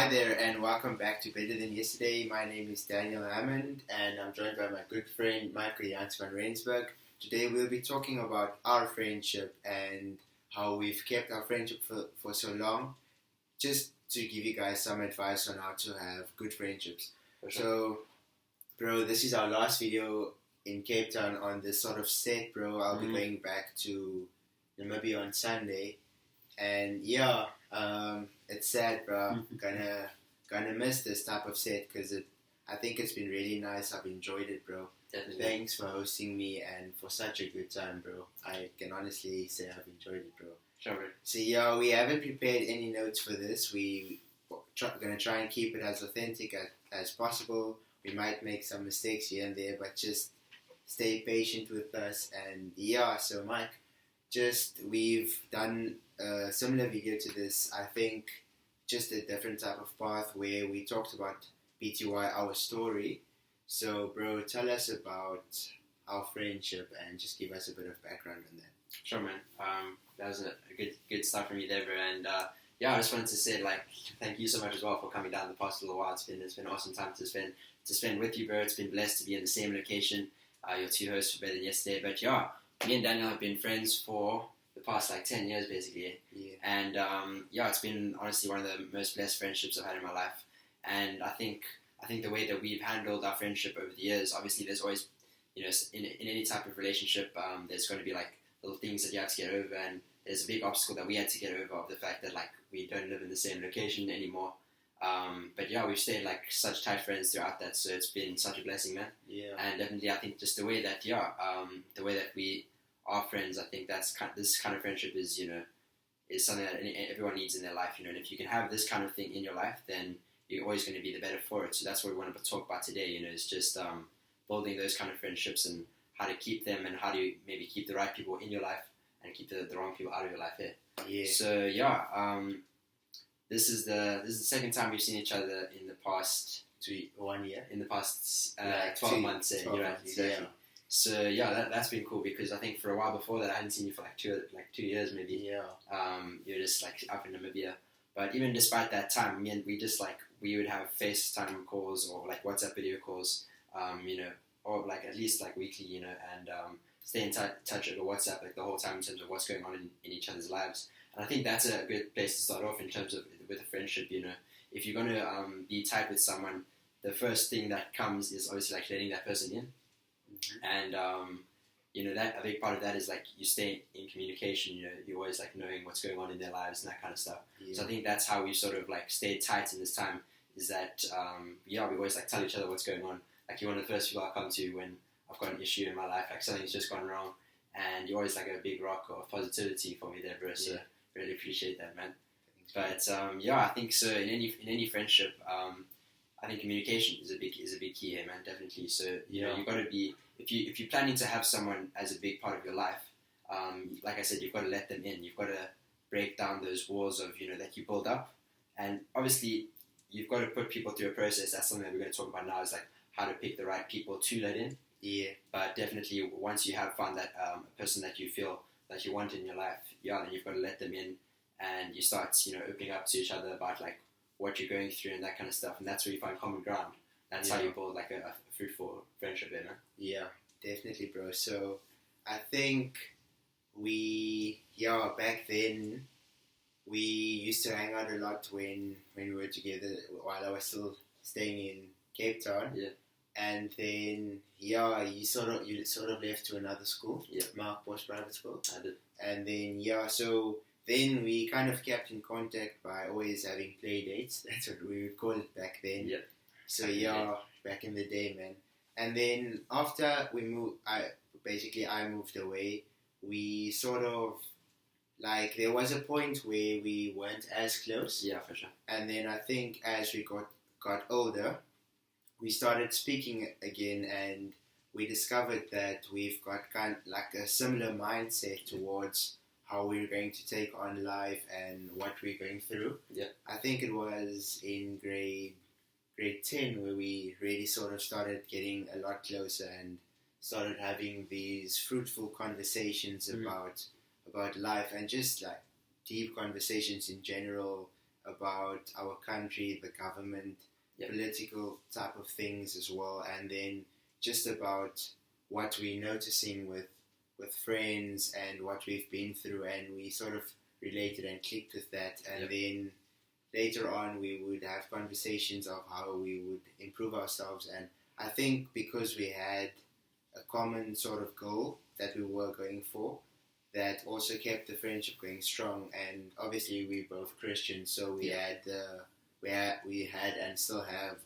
Hi there, and welcome back to Better Than Yesterday. My name is Daniel Hammond, and I'm joined by my good friend Michael Jans van Rensburg. Today we'll be talking about our friendship and how we've kept our friendship for so long, just to give you guys some advice on how to have good friendships. Sure. So, bro, this is our last video in Cape Town on this sort of set, bro. I'll be going back to Namibia on Sunday, and it's sad, bro. Gonna miss this type of set because I think it's been really nice. I've enjoyed it, bro. Definitely. Thanks for hosting me and for such a good time, bro. I can honestly say I've enjoyed it, bro. Sure. So we haven't prepared any notes for this. Gonna try and keep it as authentic as possible. We might make some mistakes here and there, but just stay patient with us. And so Mike, we've done a similar video to this. I think just a different type of path where we talked about BTY, our story. So, bro, tell us about our friendship and just give us a bit of background on that. Sure, man. That was a good start from you there, bro. And I just wanted to say, thank you so much as well for coming down the past little while. It's been an awesome time to spend with you, bro. It's been blessed to be in the same location. Your two hosts for Better Than Yesterday. But me and Daniel have been friends for the past 10 years, basically. Yeah. And it's been honestly one of the most blessed friendships I've had in my life. And I think the way that we've handled our friendship over the years, obviously there's always, in any type of relationship, there's going to be little things that you have to get over, and there's a big obstacle that we had to get over of the fact that we don't live in the same location anymore. But we've stayed such tight friends throughout that, so it's been such a blessing, man. Yeah. And definitely, I think just the way that we are friends, I think this kind of friendship is something that everyone needs in their life, and if you can have this kind of thing in your life, then you're always going to be the better for it. So that's what we want to talk about today. Is just building those kind of friendships and how to keep them, and how to maybe keep the right people in your life and keep the wrong people out of your life here. Yeah. So this is the second time we've seen each other in the past 1 year. In the past 12 months. 12 months, Exactly. yeah. So that's been cool, because I think for a while before that I hadn't seen you for 2 years maybe. Yeah. You're just up in Namibia. But even despite that time, we would have FaceTime calls or WhatsApp video calls, or at least weekly, and stay in touch over WhatsApp the whole time in terms of what's going on in each other's lives. And I think that's a good place to start off in terms of with a friendship. If you're going to be tight with someone, the first thing that comes is obviously letting that person in. And that a big part of that is you stay in communication. You're always knowing what's going on in their lives and that kind of stuff. Yeah. So I think that's how we sort of stayed tight in this time. Is that we always tell each other what's going on. You're one of the first people I come to when I've got an issue in my life, something's just gone wrong, and you're always a big rock of positivity for me there, bro. So really appreciate that, man. But I think so. In any friendship, I think communication is a big key here, man. Definitely. So you've got to be, if you're planning to have someone as a big part of your life, like I said, you've got to let them in. You've got to break down those walls of that you build up, and obviously you've got to put people through a process. That's something that we're going to talk about now. Is how to pick the right people to let in. Yeah. But definitely, once you have found that person that you feel that you want in your life, then you've got to let them in, and you start opening up to each other about what you're going through and that kind of stuff, and that's where you find common ground. That's how you build a fruitful friendship, man. Yeah, definitely, bro. So I think back then we used to hang out a lot when we were together while I was still staying in Cape Town. Yeah. And then you sort of left to another school. Yeah. Mark Bosch Private School. I did. And then so then we kind of kept in contact by always having play dates. That's what we would call it back then. Yeah. So back in the day, man. And then after we moved, I moved away. We sort of there was a point where we weren't as close. Yeah, for sure. And then I think as we got older, we started speaking again, and we discovered that we've got kind of a similar mindset towards how we're going to take on life and what we're going through. Yeah. I think it was in grade 10 where we really sort of started getting a lot closer and started having these fruitful conversations about life, and just deep conversations in general about our country, the government, Yep. political type of things as well, and then just about what we're noticing with friends and what we've been through, and we sort of related and clicked with that, and Yep. then later on we would have conversations of how we would improve ourselves. And I think because we had a common sort of goal that we were going for, that also kept the friendship going strong. And obviously we're both Christians, so we had and still have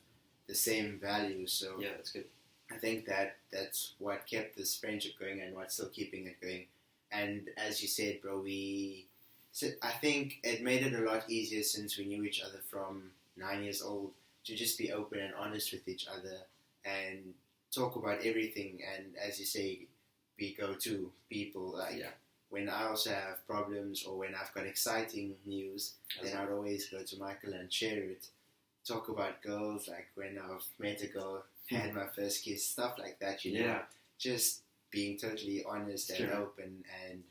the same values. So Yeah, that's good. I think that's what kept this friendship going and what's still keeping it going. And as you said, bro, I think it made it a lot easier since we knew each other from 9 years old to just be open and honest with each other and talk about everything. And as you say, we go to people like Yeah. when I also have problems or when I've got exciting news, then I'd always go to Michael and share it. Talk about girls, like when I've met a girl, had my first kiss, stuff like that, you know. Yeah. Just being totally honest and Sure. open. And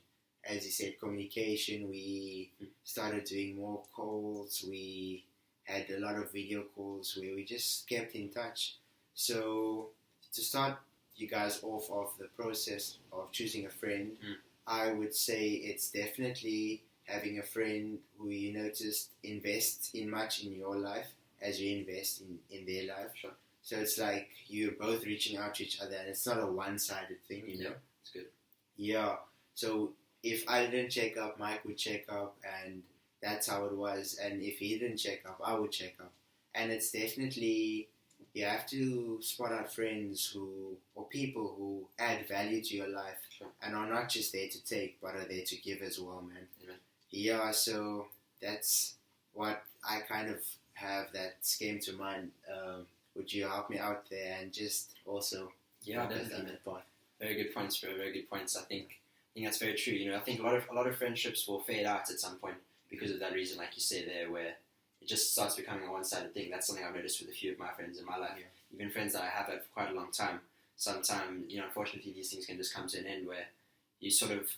as you said, communication, we started doing more calls. We had a lot of video calls where we just kept in touch. So to start you guys off of the process of choosing a friend, I would say it's definitely having a friend who you noticed invests in much in your life as you invest in their life. Sure. So it's like you're both reaching out to each other, and it's not a one-sided thing, you know? It's good. Yeah. So if I didn't check up, Mike would check up, and that's how it was. And if he didn't check up, I would check up. And it's definitely, you have to spot out friends or people who add value to your life, Sure. and are not just there to take, but are there to give as well, man. Amen. Yeah, so that's what I kind of have that came to mind. Would you help me out there and just also Yeah, focus definitely. on that part? Very good points, bro. Very good points. I think that's very true. You know, I think a lot of friendships will fade out at some point because of that reason, like you say there, where it just starts becoming a one-sided thing. That's something I've noticed with a few of my friends in my life. Yeah. Even friends that I have had for quite a long time. Sometimes, you know, unfortunately, these things can just come to an end where you sort of,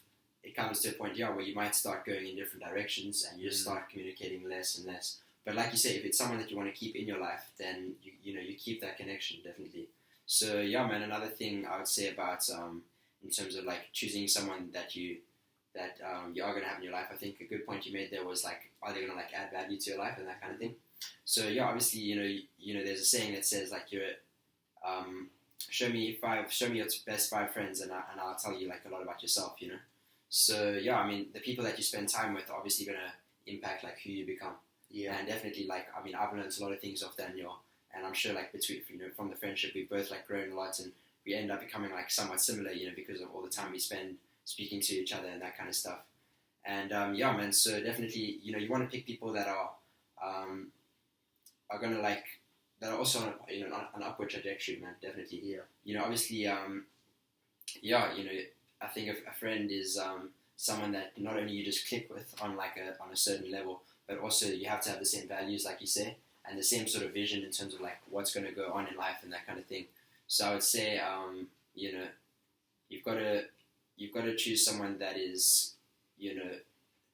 it comes to a point, where you might start going in different directions and you just start communicating less and less. But like you say, if it's someone that you want to keep in your life, then you keep that connection, definitely. So yeah, man. Another thing I would say about in terms of like choosing someone that you are going to have in your life, I think a good point you made there was like, are they going to like add value to your life and that kind of thing. So yeah, obviously, you know, there's a saying that says like show me your best 5 friends and I'll tell you like a lot about yourself, you know. So yeah, I mean, the people that you spend time with are obviously going to impact like who you become. Yeah. And definitely, like, I mean, I've learned a lot of things off Daniel, and I'm sure, like, from the friendship, we've both, like, grown a lot, and we end up becoming, like, somewhat similar, you know, because of all the time we spend speaking to each other and that kind of stuff. And, yeah, man, so definitely, you know, you want to pick people that are going to, like, that are also on, you know, an upward trajectory, man, definitely. Yeah. You know, obviously, yeah, you know, I think a friend is someone that not only you just click with on, like, on a certain level, but also you have to have the same values, like you say, and the same sort of vision in terms of like what's going to go on in life and that kind of thing. So I would say, you know, you've got to choose someone that is, you know,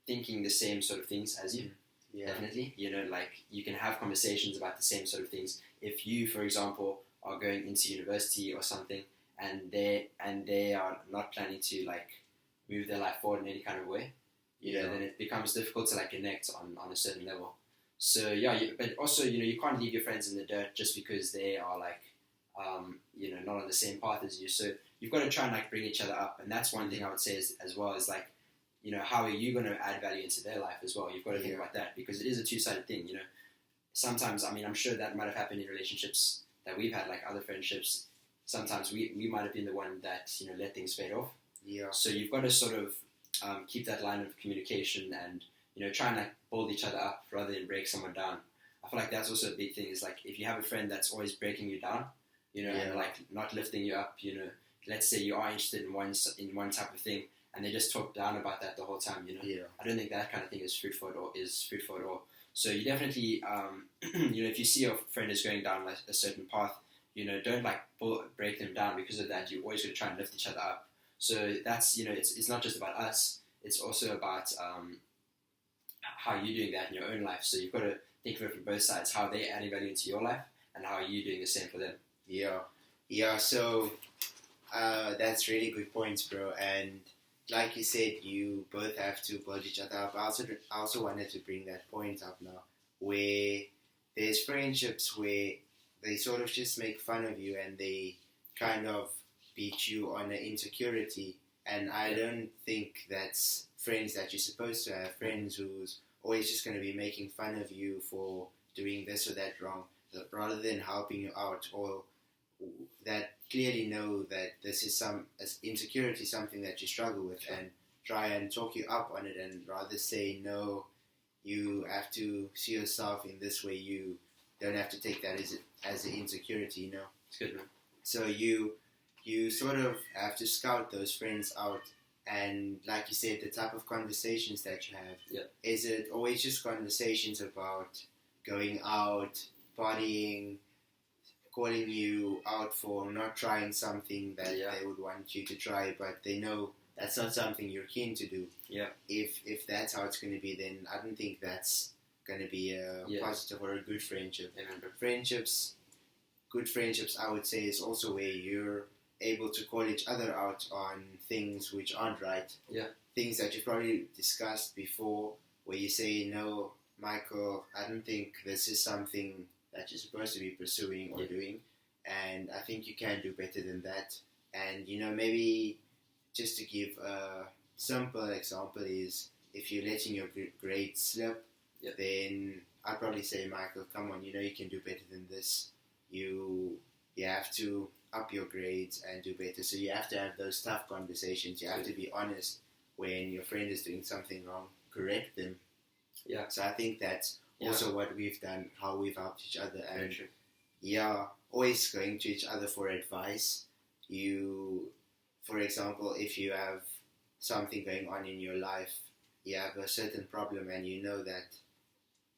thinking the same sort of things as you. Yeah. Definitely, you know, like you can have conversations about the same sort of things. If you, for example, are going into university or something, and they are not planning to like move their life forward in any kind of way, you know, then it becomes difficult to like connect on a certain level. So yeah, but also, you know, you can't leave your friends in the dirt just because they are like, you know, not on the same path as you. So you've got to try and like bring each other up, and that's one thing I would say as well is like, you know, how are you going to add value into their life as well? You've got to think about that because it is a two-sided thing. You know, sometimes, I mean, I'm sure that might have happened in relationships that we've had, like other friendships. Sometimes we might have been the one that, you know, let things fade off. Yeah. So you've got to sort of keep that line of communication and, you know, try and like build each other up rather than break someone down. I feel like that's also a big thing is like if you have a friend that's always breaking you down, you know, and like not lifting you up, you know, let's say you are interested in one type of thing and they just talk down about that the whole time, you know. Yeah. I don't think that kind of thing is fruitful at all. So you definitely, you know, if you see your friend is going down like a certain path, you know, don't like break them down because of that. You always got to try and lift each other up. So that's, you know, it's not just about us. It's also about how are you doing that in your own life? So you've got to think of it from both sides, how they're adding value into your life and how are you doing the same for them. So that's really good points, bro. And like you said, you both have to build each other up. I also wanted to bring that point up now, where there's friendships where they sort of just make fun of you and they kind of beat you on an insecurity. And I don't think that's friends that you're supposed to have. Friends who's always just going to be making fun of you for doing this or that wrong, rather than helping you out, or that clearly know that this is insecurity, something that you struggle with, and try and talk you up on it, and rather say, no, you have to see yourself in this way. You don't have to take that as an insecurity, you know. It's good, man. So you sort of have to scout those friends out, and like you said, the type of conversations that you have. Is it always just conversations about going out, partying, calling you out for not trying something that they would want you to try, but they know that's not something you're keen to do? If that's how it's going to be, then I don't think that's going to be a positive or a good friendship. Good friendships, I would say, is also where you're able to call each other out on things which aren't right. Things that you've probably discussed before, where you say, no, Michael, I don't think this is something that you're supposed to be pursuing or doing, and I think you can do better than that. And, you know, maybe just to give a simple example is, if you're letting your grades slip, then I'd probably say, Michael, come on, you know you can do better than this. You have to up your grades and do better. So you have to have those tough conversations. You have to be honest when your friend is doing something wrong. Correct them. So I think that's also what we've done, how we've helped each other. And always going to each other for advice. For example, if you have something going on in your life, you have a certain problem and you know that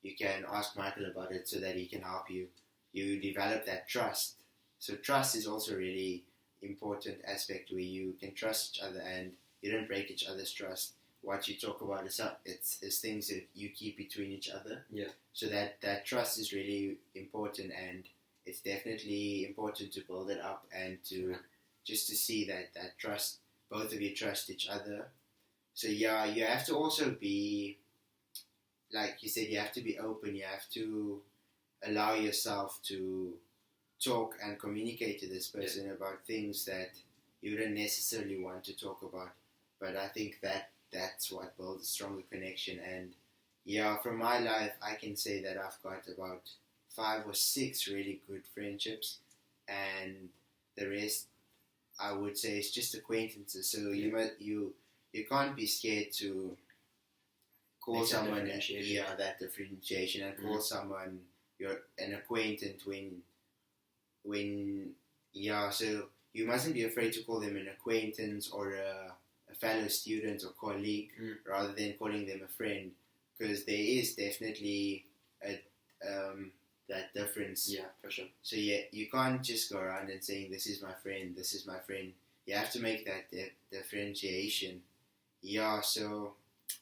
you can ask Michael about it so that he can help you. You develop that trust. So trust is also a really important aspect, where you can trust each other and you don't break each other's trust. What you talk about is things that you keep between each other. So that trust is really important, and it's definitely important to build it up and to just to see that trust, both of you trust each other. So you have to also be, like you said, you have to be open. You have to allow yourself to talk and communicate to this person about things that you don't necessarily want to talk about. But I think that's what builds a stronger connection. And from my life, I can say that I've got about 5 or 6 really good friendships, and the rest, I would say, is just acquaintances. So you can't be scared to call someone that differentiation, and call someone you're an acquaintance so you mustn't be afraid to call them an acquaintance or a fellow student or colleague, rather than calling them a friend, because there is definitely that difference. For sure. So you can't just go around and saying, this is my friend, this is my friend. You have to make that differentiation. So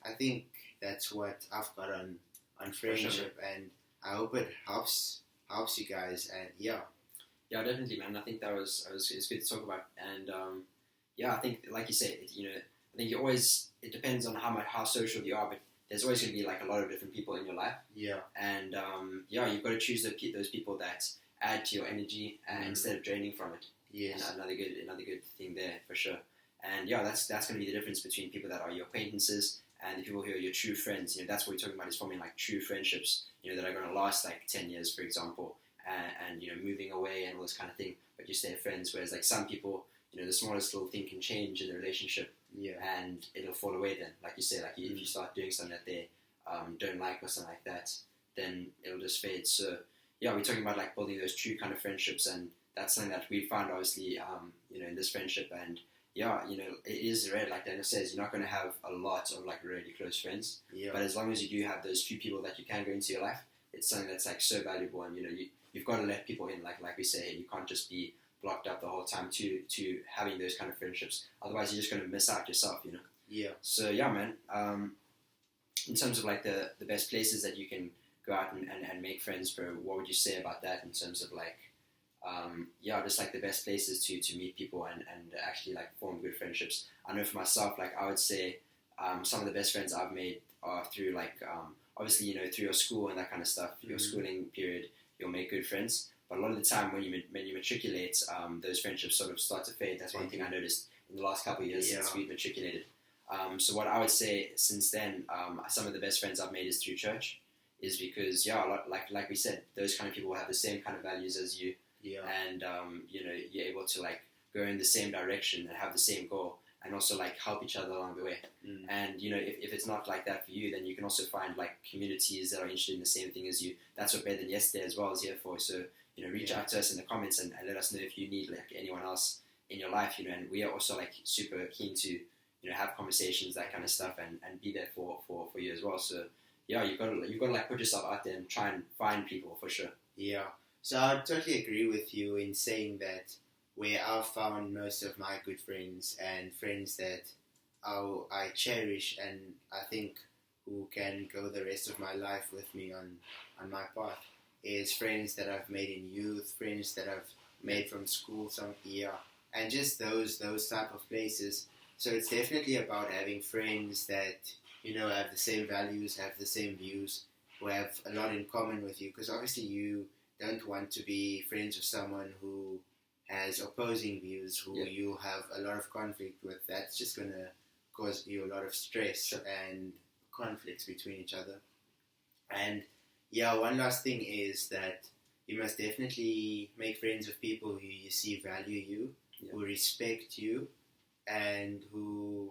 I think that's what I've got on friendship, and I hope it helps you guys. And definitely, man. I think it's good to talk about. And I think, like you said, I think it depends on how social you are, but there's always going to be like a lot of different people in your life. And you've got to choose those people that add to your energy instead of draining from it. And another good thing there, for sure. And that's going to be the difference between people that are your acquaintances and the people who are your true friends. That's what we're talking about, is forming like true friendships, that are going to last like 10 years, for example, and moving away and all this kind of thing, but you stay friends. Whereas like some people, the smallest little thing can change in the relationship, and it'll fall away then. Like you say, like if you start doing something that they don't like or something like that, then it'll just fade. So we're talking about like building those true kind of friendships, and that's something that we found obviously, in this friendship. And it is rare, like Daniel says, you're not going to have a lot of like really close friends, but as long as you do have those few people that you can go into your life, it's something that's like so valuable. And you've got to let people in, like we say, you can't just be blocked up the whole time to having those kind of friendships. Otherwise, you're just going to miss out yourself. So man, in terms of like the best places that you can go out and make friends, bro, what would you say about that in terms of like, just like the best places to meet people and actually like form good friendships? I know for myself, like I would say some of the best friends I've made are through like, obviously, you know, through your school and that kind of stuff, your schooling period, you'll make good friends. But a lot of the time when you matriculate, those friendships sort of start to fade. That's one thing I noticed in the last couple of years since we matriculated. So what I would say since then, some of the best friends I've made is through church, is because like we said, those kind of people have the same kind of values as you, and you know, you're able to like go in the same direction and have the same goal, and also like help each other along the way. And you know, if it's not like that for you, then you can also find like communities that are interested in the same thing as you. That's what Better Than Yesterday as well is here for. So you know, reach out to us in the comments and let us know if you need like anyone else in your life, you know. And we are also like super keen to, you know, have conversations, that kind of stuff, and be there for you as well. So yeah, you've got to like put yourself out there and try and find people for sure. Yeah. So I totally agree with you in saying that where I've found most of my good friends and friends that I cherish and I think who can go the rest of my life with me on my path is friends that I've made in youth, friends that I've made from school, and just those type of places. So it's definitely about having friends that, you know, have the same values, have the same views, who have a lot in common with you. Because obviously you don't want to be friends with someone who has opposing views, who you have a lot of conflict with. That's just going to cause you a lot of stress and conflicts between each other. And one last thing is that you must definitely make friends with people who you see value you, who respect you, and who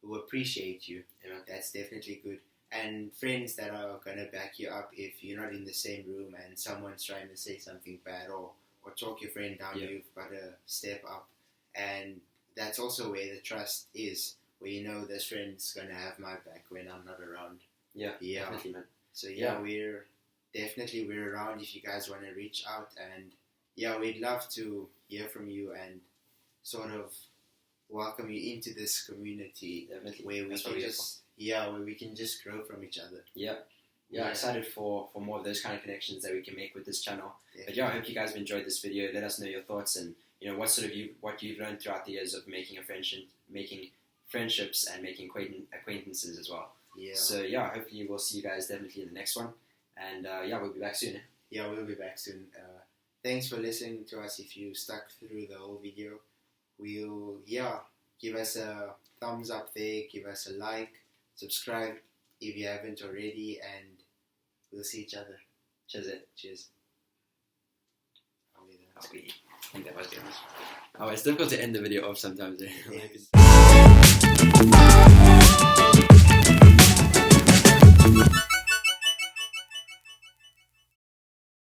appreciate you. You know, that's definitely good. And friends that are gonna back you up if you're not in the same room and someone's trying to say something bad or talk your friend down. You've got to step up, and that's also where the trust is, where you know this friend's gonna have my back when I'm not around. Definitely, man. So we're around if you guys want to reach out, and we'd love to hear from you and sort of welcome you into this community where we can just grow from each other. Excited for more of those kind of connections that we can make with this channel. But I hope you guys have enjoyed this video. Let us know your thoughts and, you know, what you've learned throughout the years of making making friendships and making acquaintances as well. So hopefully we'll see you guys definitely in the next one, and we'll be back soon. We'll be back soon. Thanks for listening to us. If you stuck through the whole video, we'll give us a thumbs up there, give us a like, subscribe if you haven't already, and we'll see each other. Cheers. I think that was good. Oh, it's difficult to end the video off sometimes.